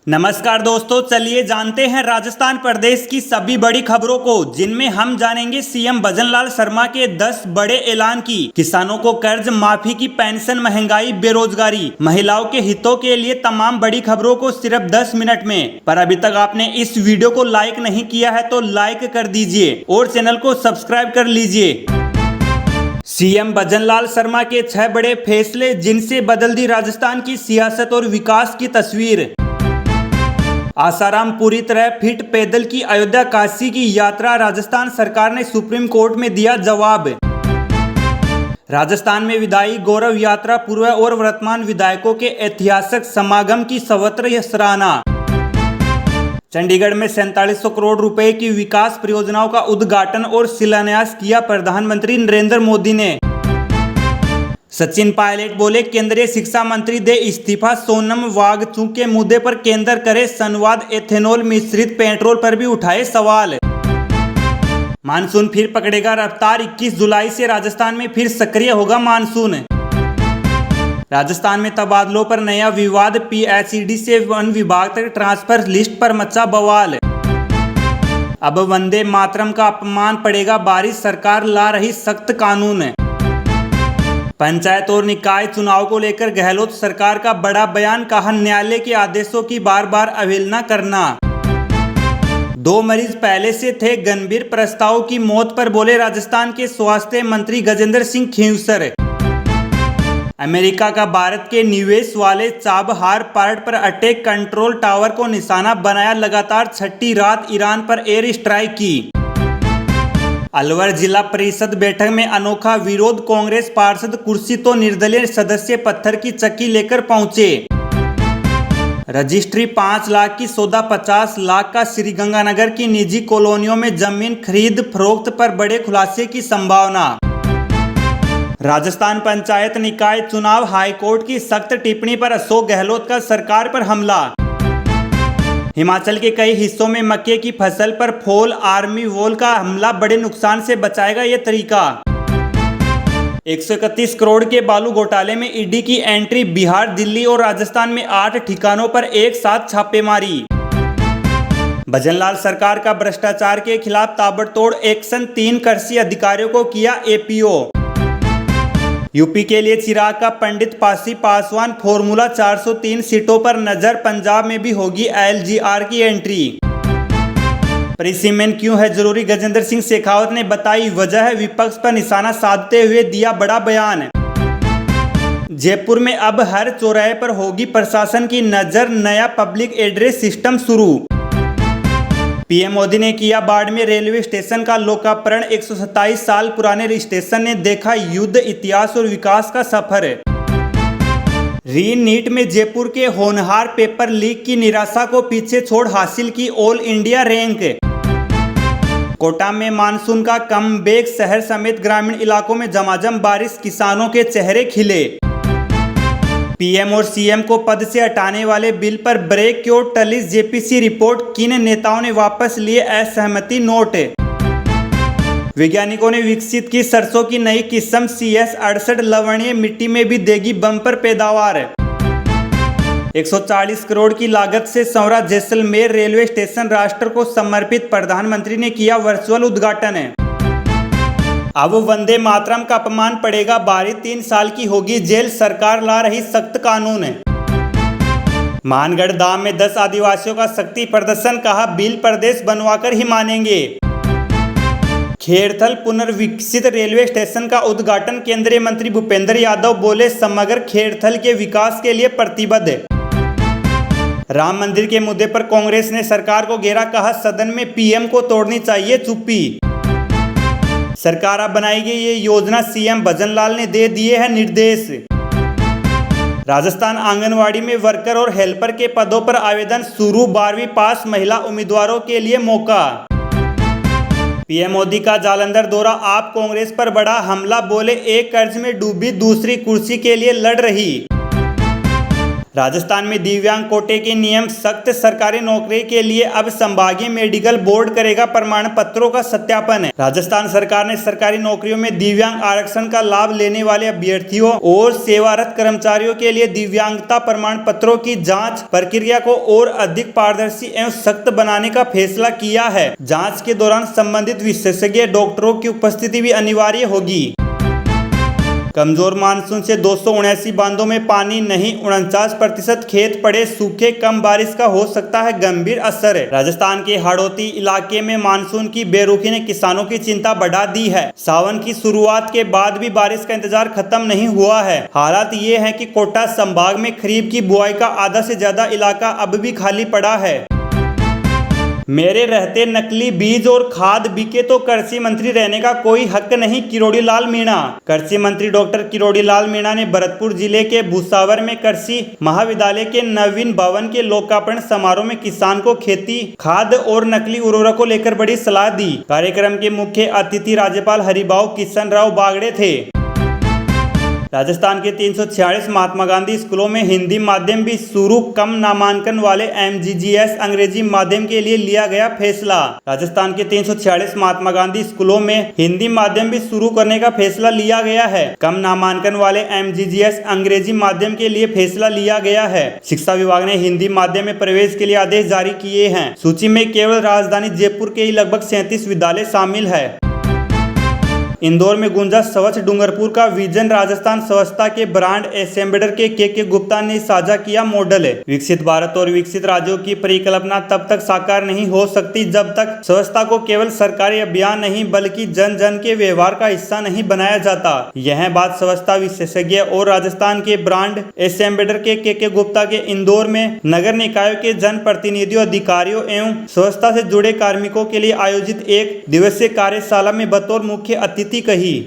नमस्कार दोस्तों, चलिए जानते हैं राजस्थान प्रदेश की सभी बड़ी खबरों को, जिनमें हम जानेंगे सीएम भजनलाल शर्मा के 10 बड़े ऐलान की, किसानों को कर्ज माफी की, पेंशन, महंगाई, बेरोजगारी, महिलाओं के हितों के लिए तमाम बड़ी खबरों को सिर्फ 10 मिनट में। पर अभी तक आपने इस वीडियो को लाइक नहीं किया है तो लाइक कर दीजिए और चैनल को सब्सक्राइब कर लीजिए। सीएम भजनलाल शर्मा के 6 बड़े फैसले, जिनसे बदल दी राजस्थान की सियासत और विकास की तस्वीर। आसाराम पूरी तरह फिट, पैदल की अयोध्या काशी की यात्रा, राजस्थान सरकार ने सुप्रीम कोर्ट में दिया जवाब। राजस्थान में विधायी गौरव यात्रा, पूर्व और वर्तमान विधायकों के ऐतिहासिक समागम की सर्वत्र सराहना। चंडीगढ़ में 4700 करोड़ रुपए की विकास परियोजनाओं का उद्घाटन और शिलान्यास किया प्रधानमंत्री नरेंद्र मोदी ने। सचिन पायलट बोले, केंद्रीय शिक्षा मंत्री दे इस्तीफा, सोनम वांगचुक के मुद्दे पर केंद्र करे संवाद, एथेनॉल मिश्रित पेट्रोल पर भी उठाए सवाल। मानसून फिर पकड़ेगा रफ्तार, 21 जुलाई से राजस्थान में फिर सक्रिय होगा मानसून। राजस्थान में तबादलों पर नया विवाद, पीएचईडी से वन विभाग तक ट्रांसफर लिस्ट पर मचा बवाल। अब वंदे मातरम का अपमान पड़ेगा भारी, सरकार ला रही सख्त कानून। पंचायत और निकाय चुनाव को लेकर गहलोत सरकार का बड़ा बयान, कहा न्यायालय के आदेशों की बार बार अवहेलना करना। 2 मरीज पहले से थे, गंभीर प्रस्ताव की मौत पर बोले राजस्थान के स्वास्थ्य मंत्री गजेंद्र सिंह खींवसर। अमेरिका का भारत के निवेश वाले चाबहार पोर्ट पर अटैक, कंट्रोल टावर को निशाना बनाया, लगातार 6ठी रात ईरान पर एयर स्ट्राइक की। अलवर जिला परिषद बैठक में अनोखा विरोध, कांग्रेस पार्षद कुर्सी तो निर्दलीय सदस्य पत्थर की चक्की लेकर पहुंचे। रजिस्ट्री 5 लाख की, सौदा 50 लाख का, श्रीगंगानगर की निजी कॉलोनियों में जमीन खरीद फरोख्त पर बड़े खुलासे की संभावना। राजस्थान पंचायत निकाय चुनाव, हाईकोर्ट की सख्त टिप्पणी पर अशोक गहलोत का सरकार पर हमला। हिमाचल के कई हिस्सों में मक्के की फसल पर फॉल आर्मी वॉल का हमला, बड़े नुकसान से बचाएगा ये तरीका। 131 करोड़ के बालू घोटाले में ईडी की एंट्री, बिहार, दिल्ली और राजस्थान में 8 ठिकानों पर एक साथ छापेमारी। भजनलाल सरकार का भ्रष्टाचार के खिलाफ ताबड़तोड़ एक्शन, 3 कृषि अधिकारियों को किया एपीओ। यूपी के लिए चिराग का पंडित पासी पासवान, फॉर्मूला 403 सीटों पर नजर, पंजाब में भी होगी एलजीआर की एंट्री। परिसीमन क्यों है जरूरी, गजेंद्र सिंह शेखावत ने बताई वजह, विपक्ष पर निशाना साधते हुए दिया बड़ा बयान। जयपुर में अब हर चौराहे पर होगी प्रशासन की नजर, नया पब्लिक एड्रेस सिस्टम शुरू। पीएम मोदी ने किया बाड़मेर रेलवे स्टेशन का लोकार्पण, 127 साल पुराने स्टेशन ने देखा युद्ध, इतिहास और विकास का सफर। री नीट में जयपुर के होनहार, पेपर लीक की निराशा को पीछे छोड़ हासिल की ऑल इंडिया रैंक। कोटा में मानसून का कमबैक, शहर समेत ग्रामीण इलाकों में झमाझम बारिश, किसानों के चेहरे खिले। पीएम और सीएम को पद से हटाने वाले बिल पर ब्रेक, क्यों टली जेपीसी रिपोर्ट, किन नेताओं ने वापस लिए असहमति नोट। वैज्ञानिकों ने विकसित की सरसों की नई किस्म, CS68 लवणीय मिट्टी में भी देगी बम्पर पैदावार। 140 करोड़ की लागत से संवरा जैसलमेर रेलवे स्टेशन, राष्ट्र को समर्पित, प्रधानमंत्री ने किया वर्चुअल उद्घाटन। अब वंदे मातरम का अपमान पड़ेगा भारी, 3 साल की होगी जेल, सरकार ला रही सख्त कानून। मानगढ़ धाम में 10 आदिवासियों का शक्ति प्रदर्शन, कहा बिल प्रदेश बनवाकर ही मानेंगे। खेड़थल पुनर्विकसित रेलवे स्टेशन का उद्घाटन, केंद्रीय मंत्री भूपेंद्र यादव बोले समग्र खेड़थल के विकास के लिए प्रतिबद्ध। राम मंदिर के मुद्दे पर कांग्रेस ने सरकार को घेरा, कहा सदन में पीएम को तोड़नी चाहिए चुप्पी। सरकार अब बनाएगी ये योजना, सीएम भजनलाल ने दे दिए हैं निर्देश। राजस्थान आंगनवाड़ी में वर्कर और हेल्पर के पदों पर आवेदन शुरू, 12वीं पास महिला उम्मीदवारों के लिए मौका। पीएम मोदी का जालंधर दौरा, आप कांग्रेस पर बड़ा हमला, बोले एक कर्ज में डूबी, दूसरी कुर्सी के लिए लड़ रही। राजस्थान में दिव्यांग कोटे के नियम सख्त, सरकारी नौकरी के लिए अब संभागीय मेडिकल बोर्ड करेगा प्रमाण पत्रों का सत्यापन। राजस्थान सरकार ने सरकारी नौकरियों में दिव्यांग आरक्षण का लाभ लेने वाले अभ्यर्थियों और सेवारत कर्मचारियों के लिए दिव्यांगता प्रमाण पत्रों की जांच प्रक्रिया को और अधिक पारदर्शी एवं सख्त बनाने का फैसला किया है। जांच के दौरान संबंधित विशेषज्ञ डॉक्टरों की उपस्थिति भी अनिवार्य होगी। कमजोर मानसून से 279 बांधों में पानी नहीं, 49% खेत पड़े सूखे, कम बारिश का हो सकता है गंभीर असर। राजस्थान के हाड़ौती इलाके में मानसून की बेरुखी ने किसानों की चिंता बढ़ा दी है। सावन की शुरुआत के बाद भी बारिश का इंतजार खत्म नहीं हुआ है। हालात ये है कि कोटा संभाग में खरीफ की बुआई का आधा से ज्यादा इलाका अब भी खाली पड़ा है। मेरे रहते नकली बीज और खाद बिके तो कृषि मंत्री रहने का कोई हक नहीं, किरोड़ी लाल मीणा। कृषि मंत्री डॉक्टर किरोड़ी लाल मीणा ने भरतपुर जिले के भूसावर में कृषि महाविद्यालय के नवीन भवन के लोकार्पण समारोह में किसान को खेती, खाद और नकली उर्वरक को लेकर बड़ी सलाह दी। कार्यक्रम के मुख्य अतिथि राज्यपाल हरिभाऊ किशन राव बागड़े थे। राजस्थान के 346 महात्मा गांधी स्कूलों में हिंदी माध्यम भी शुरू, कम नामांकन वाले MGGS अंग्रेजी माध्यम के लिए लिया गया फैसला। राजस्थान के 346 महात्मा गांधी स्कूलों में हिंदी माध्यम भी शुरू करने का फैसला लिया गया है। कम नामांकन वाले MGGS अंग्रेजी माध्यम के लिए फैसला लिया गया है। शिक्षा विभाग ने हिंदी माध्यम में प्रवेश के लिए आदेश जारी किए हैं। सूची में केवल राजधानी जयपुर के ही लगभग 37 विद्यालय शामिल है। इंदौर में गूंजा स्वच्छ डूंगरपुर का विजन, राजस्थान स्वच्छता के ब्रांड एम्बेसडर के गुप्ता ने साझा किया मॉडल। विकसित भारत और विकसित राज्यों की परिकल्पना तब तक साकार नहीं हो सकती जब तक स्वच्छता को केवल सरकारी अभियान नहीं बल्कि जन जन के व्यवहार का हिस्सा नहीं बनाया जाता। यह बात स्वच्छता विशेषज्ञ और राजस्थान के ब्रांड एम्बेसडर के गुप्ता के इंदौर में नगर निकायों के जन प्रतिनिधियों, अधिकारियों एवं स्वच्छता से जुड़े कार्मिकों के लिए आयोजित एक दिवसीय कार्यशाला में बतौर मुख्य अतिथि कही।